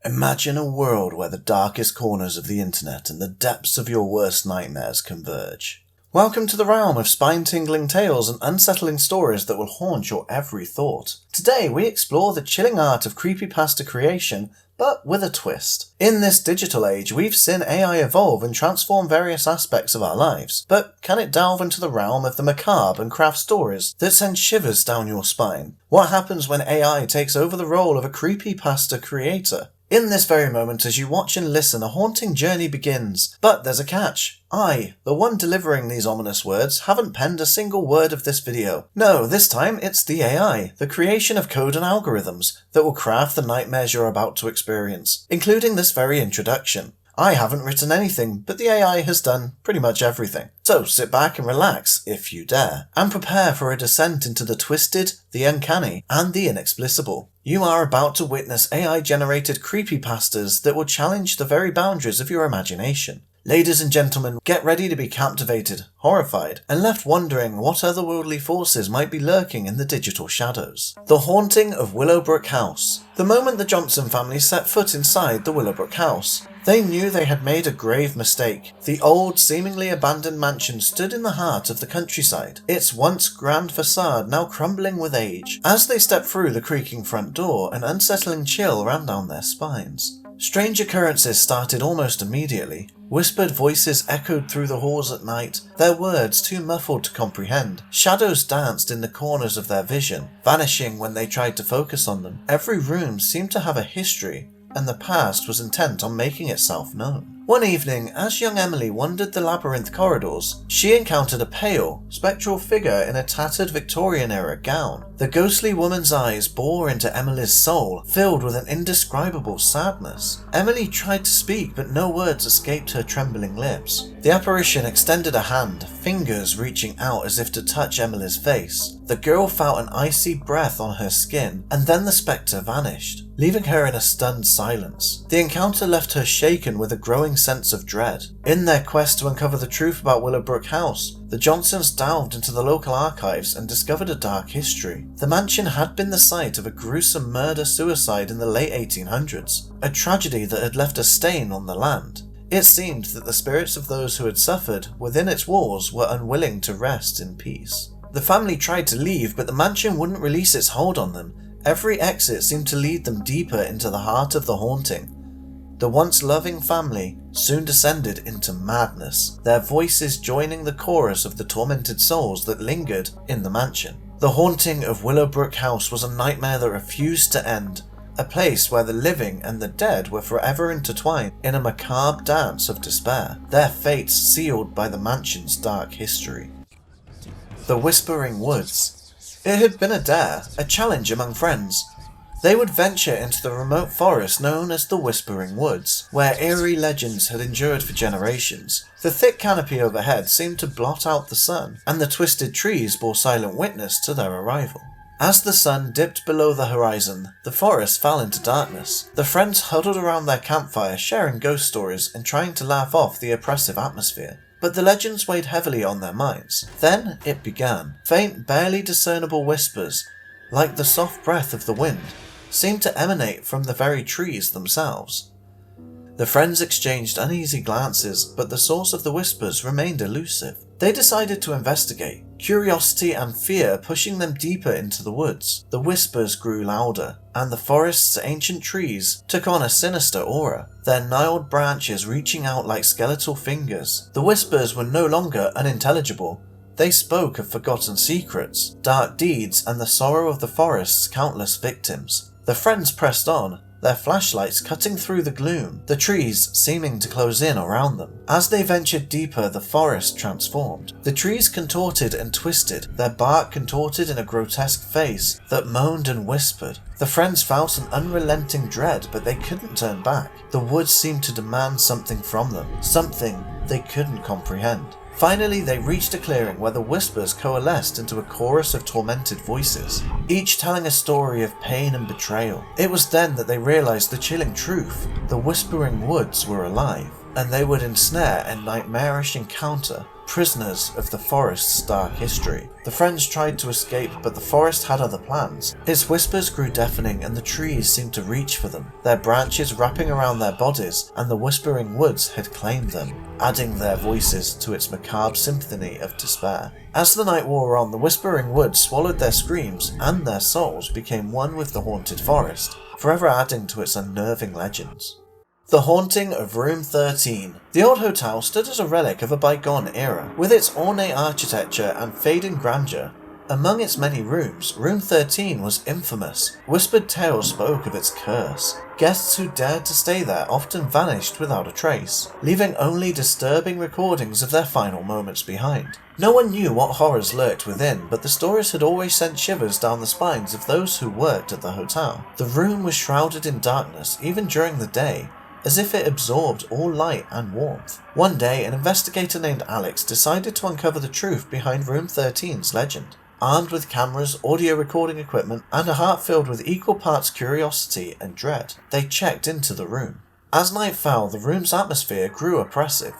Imagine a world where the darkest corners of the internet and the depths of your worst nightmares converge. Welcome to the realm of spine-tingling tales and unsettling stories that will haunt your every thought. Today we explore the chilling art of creepypasta creation, but with a twist. In this digital age, we've seen AI evolve and transform various aspects of our lives, but can it delve into the realm of the macabre and craft stories that send shivers down your spine? What happens when AI takes over the role of a creepypasta creator? In this very moment, as you watch and listen, a haunting journey begins. But there's a catch. I, the one delivering these ominous words, haven't penned a single word of this video. No, this time it's the AI, the creation of code and algorithms that will craft the nightmares you're about to experience, including this very introduction. I haven't written anything, but the AI has done pretty much everything. So sit back and relax, if you dare, and prepare for a descent into the twisted, the uncanny, and the inexplicable. You are about to witness AI-generated creepypastas that will challenge the very boundaries of your imagination. Ladies and gentlemen, get ready to be captivated, horrified, and left wondering what otherworldly forces might be lurking in the digital shadows. The Haunting of Willowbrook House. The moment the Johnson family set foot inside the Willowbrook House, they knew they had made a grave mistake. The old, seemingly abandoned mansion stood in the heart of the countryside, its once grand façade now crumbling with age. As they stepped through the creaking front door, an unsettling chill ran down their spines. Strange occurrences started almost immediately. Whispered voices echoed through the halls at night, their words too muffled to comprehend. Shadows danced in the corners of their vision, vanishing when they tried to focus on them. Every room seemed to have a history, and the past was intent on making itself known. One evening, as young Emily wandered the labyrinth corridors, she encountered a pale, spectral figure in a tattered Victorian-era gown. The ghostly woman's eyes bore into Emily's soul, filled with an indescribable sadness. Emily tried to speak, but no words escaped her trembling lips. The apparition extended a hand, fingers reaching out as if to touch Emily's face. The girl felt an icy breath on her skin, and then the spectre vanished, leaving her in a stunned silence. The encounter left her shaken with a growing sense of dread. In their quest to uncover the truth about Willowbrook House, the Johnsons delved into the local archives and discovered a dark history. The mansion had been the site of a gruesome murder-suicide in the late 1800s, a tragedy that had left a stain on the land. It seemed that the spirits of those who had suffered within its walls were unwilling to rest in peace. The family tried to leave, but the mansion wouldn't release its hold on them. Every exit seemed to lead them deeper into the heart of the haunting. The once loving family soon descended into madness, their voices joining the chorus of the tormented souls that lingered in the mansion. The Haunting of Willowbrook House was a nightmare that refused to end, a place where the living and the dead were forever intertwined in a macabre dance of despair, their fates sealed by the mansion's dark history. The Whispering Woods. It had been a dare, a challenge among friends. They would venture into the remote forest known as the Whispering Woods, where eerie legends had endured for generations. The thick canopy overhead seemed to blot out the sun, and the twisted trees bore silent witness to their arrival. As the sun dipped below the horizon, the forest fell into darkness. The friends huddled around their campfire, sharing ghost stories and trying to laugh off the oppressive atmosphere. But the legends weighed heavily on their minds. Then it began. Faint, barely discernible whispers, like the soft breath of the wind, seemed to emanate from the very trees themselves. The friends exchanged uneasy glances, but the source of the whispers remained elusive. They decided to investigate, curiosity and fear pushing them deeper into the woods. The whispers grew louder, and the forest's ancient trees took on a sinister aura, their gnarled branches reaching out like skeletal fingers. The whispers were no longer unintelligible. They spoke of forgotten secrets, dark deeds, and the sorrow of the forest's countless victims. The friends pressed on, their flashlights cutting through the gloom, the trees seeming to close in around them. As they ventured deeper, the forest transformed. The trees contorted and twisted, their bark contorted in a grotesque face that moaned and whispered. The friends felt an unrelenting dread, but they couldn't turn back. The woods seemed to demand something from them, something they couldn't comprehend. Finally, they reached a clearing where the whispers coalesced into a chorus of tormented voices, each telling a story of pain and betrayal. It was then that they realized the chilling truth. The Whispering Woods were alive. and they would ensnare a nightmarish encounter, prisoners of the forest's dark history. The friends tried to escape, but the forest had other plans. Its whispers grew deafening and the trees seemed to reach for them, their branches wrapping around their bodies, and the whispering woods had claimed them, adding their voices to its macabre symphony of despair. As the night wore on, the whispering woods swallowed their screams, and their souls became one with the haunted forest, forever adding to its unnerving legends. The Haunting of Room 13. The old hotel stood as a relic of a bygone era, with its ornate architecture and fading grandeur. Among its many rooms, Room 13 was infamous. Whispered tales spoke of its curse. Guests who dared to stay there often vanished without a trace, leaving only disturbing recordings of their final moments behind. No one knew what horrors lurked within, but the stories had always sent shivers down the spines of those who worked at the hotel. The room was shrouded in darkness even during the day, as if it absorbed all light and warmth. One day, an investigator named Alex decided to uncover the truth behind Room 13's legend. Armed with cameras, audio recording equipment, and a heart filled with equal parts curiosity and dread, they checked into the room. As night fell, the room's atmosphere grew oppressive,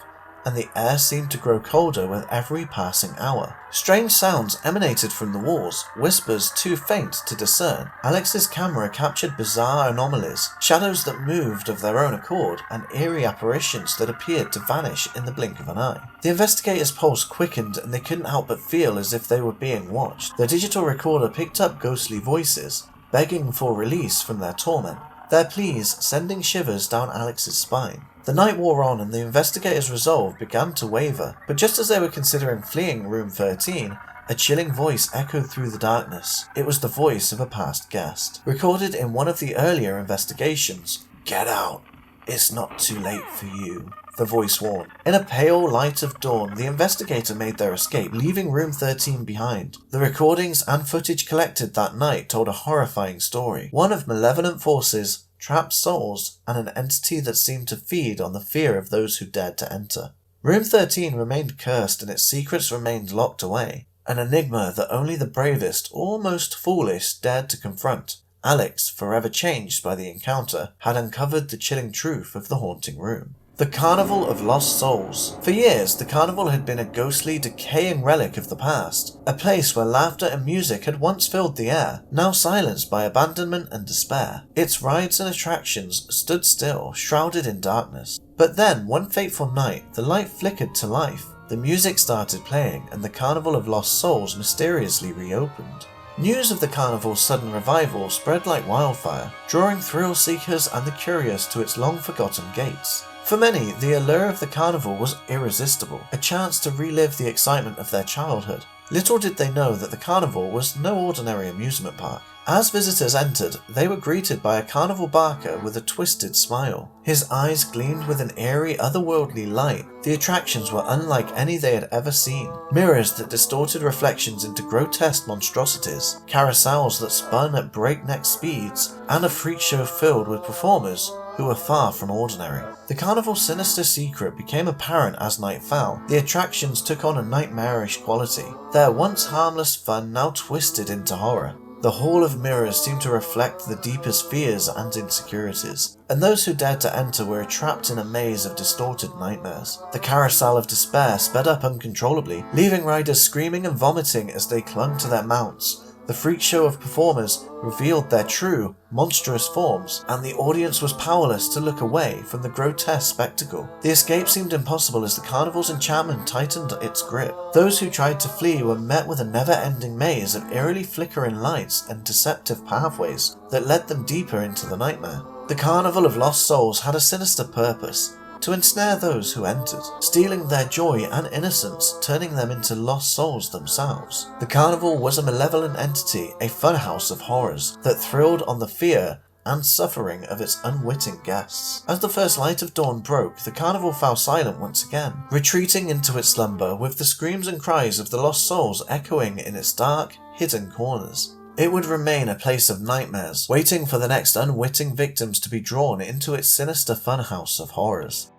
and the air seemed to grow colder with every passing hour. Strange sounds emanated from the walls, whispers too faint to discern. Alex's camera captured bizarre anomalies, shadows that moved of their own accord, and eerie apparitions that appeared to vanish in the blink of an eye. The investigators' pulse quickened and they couldn't help but feel as if they were being watched. The digital recorder picked up ghostly voices, begging for release from their torment, their pleas sending shivers down Alex's spine. The night wore on and the investigators' resolve began to waver, but just as they were considering fleeing Room 13, a chilling voice echoed through the darkness. It was the voice of a past guest, recorded in one of the earlier investigations. "Get out! It's not too late for you," the voice warned. In a pale light of dawn, the investigator made their escape, leaving Room 13 behind. The recordings and footage collected that night told a horrifying story, one of malevolent forces, trapped souls, and an entity that seemed to feed on the fear of those who dared to enter. Room 13 remained cursed and its secrets remained locked away, an enigma that only the bravest, or most foolish, dared to confront. Alex, forever changed by the encounter, had uncovered the chilling truth of the haunting room. The Carnival of Lost Souls. For years, the carnival had been a ghostly, decaying relic of the past, a place where laughter and music had once filled the air, now silenced by abandonment and despair. Its rides and attractions stood still, shrouded in darkness. But then, one fateful night, the light flickered to life, the music started playing, and the Carnival of Lost Souls mysteriously reopened. News of the carnival's sudden revival spread like wildfire, drawing thrill seekers and the curious to its long-forgotten gates. For many, the allure of the carnival was irresistible, a chance to relive the excitement of their childhood. Little did they know that the carnival was no ordinary amusement park. As visitors entered, they were greeted by a carnival barker with a twisted smile. His eyes gleamed with an eerie, otherworldly light. The attractions were unlike any they had ever seen. Mirrors that distorted reflections into grotesque monstrosities, carousels that spun at breakneck speeds, and a freak show filled with performers who were far from ordinary. The carnival's sinister secret became apparent as night fell. The attractions took on a nightmarish quality, their once harmless fun now twisted into horror. The Hall of Mirrors seemed to reflect the deepest fears and insecurities, and those who dared to enter were trapped in a maze of distorted nightmares. The Carousel of Despair sped up uncontrollably, leaving riders screaming and vomiting as they clung to their mounts. The freak show of performers revealed their true, monstrous forms, and the audience was powerless to look away from the grotesque spectacle. The escape seemed impossible as the carnival's enchantment tightened its grip. Those who tried to flee were met with a never-ending maze of eerily flickering lights and deceptive pathways that led them deeper into the nightmare. The Carnival of Lost Souls had a sinister purpose: to ensnare those who entered, stealing their joy and innocence, turning them into lost souls themselves. The carnival was a malevolent entity, a funhouse of horrors that thrilled on the fear and suffering of its unwitting guests. As the first light of dawn broke, the carnival fell silent once again, retreating into its slumber with the screams and cries of the lost souls echoing in its dark, hidden corners. It would remain a place of nightmares, waiting for the next unwitting victims to be drawn into its sinister funhouse of horrors.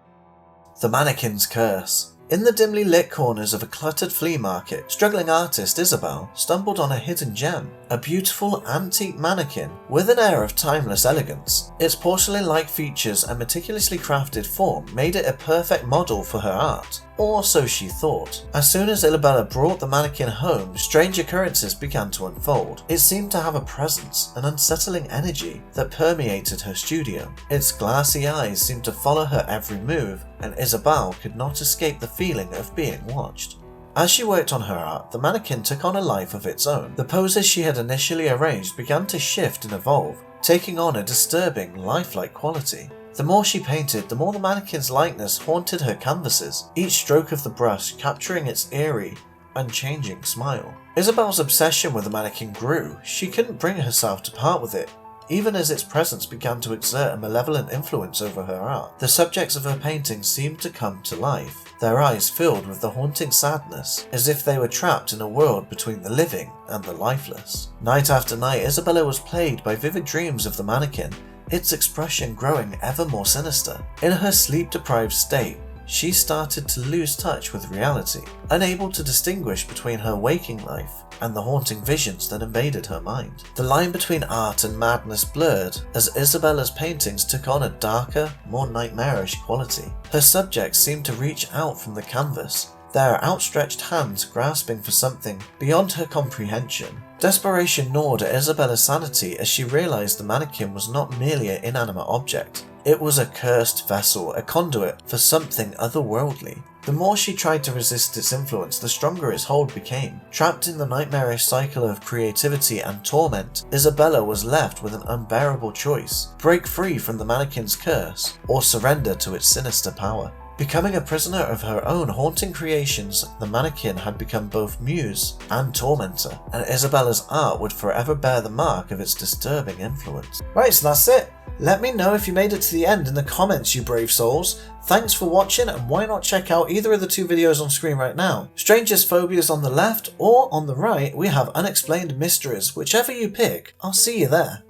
The Mannequin's Curse. In the dimly lit corners of a cluttered flea market, struggling artist Isabel stumbled on a hidden gem, a beautiful antique mannequin with an air of timeless elegance. Its porcelain-like features and meticulously crafted form made it a perfect model for her art, or so she thought. As soon as Isabella brought the mannequin home, strange occurrences began to unfold. It seemed to have a presence, an unsettling energy that permeated her studio. Its glassy eyes seemed to follow her every move, and Isabel could not escape the feeling of being watched. As she worked on her art, the mannequin took on a life of its own. The poses she had initially arranged began to shift and evolve, taking on a disturbing, lifelike quality. The more she painted, the more the mannequin's likeness haunted her canvases, each stroke of the brush capturing its eerie, unchanging smile. Isabel's obsession with the mannequin grew. She couldn't bring herself to part with it, even as its presence began to exert a malevolent influence over her art. The subjects of her paintings seemed to come to life, their eyes filled with the haunting sadness, as if they were trapped in a world between the living and the lifeless. Night after night, Isabella was plagued by vivid dreams of the mannequin, its expression growing ever more sinister. In her sleep-deprived state, she started to lose touch with reality, unable to distinguish between her waking life and the haunting visions that invaded her mind. The line between art and madness blurred as Isabella's paintings took on a darker, more nightmarish quality. Her subjects seemed to reach out from the canvas, their outstretched hands grasping for something beyond her comprehension. Desperation gnawed at Isabella's sanity as she realized the mannequin was not merely an inanimate object. It was a cursed vessel, a conduit for something otherworldly. The more she tried to resist its influence, the stronger its hold became. Trapped in the nightmarish cycle of creativity and torment, Isabella was left with an unbearable choice: break free from the mannequin's curse, or surrender to its sinister power. Becoming a prisoner of her own haunting creations, the mannequin had become both muse and tormentor, and Isabella's art would forever bear the mark of its disturbing influence. Right, so that's it. Let me know if you made it to the end in the comments, you brave souls. Thanks for watching, and why not check out either of the two videos on screen right now. Strangest Phobias on the left, or on the right we have Unexplained Mysteries. Whichever you pick, I'll see you there.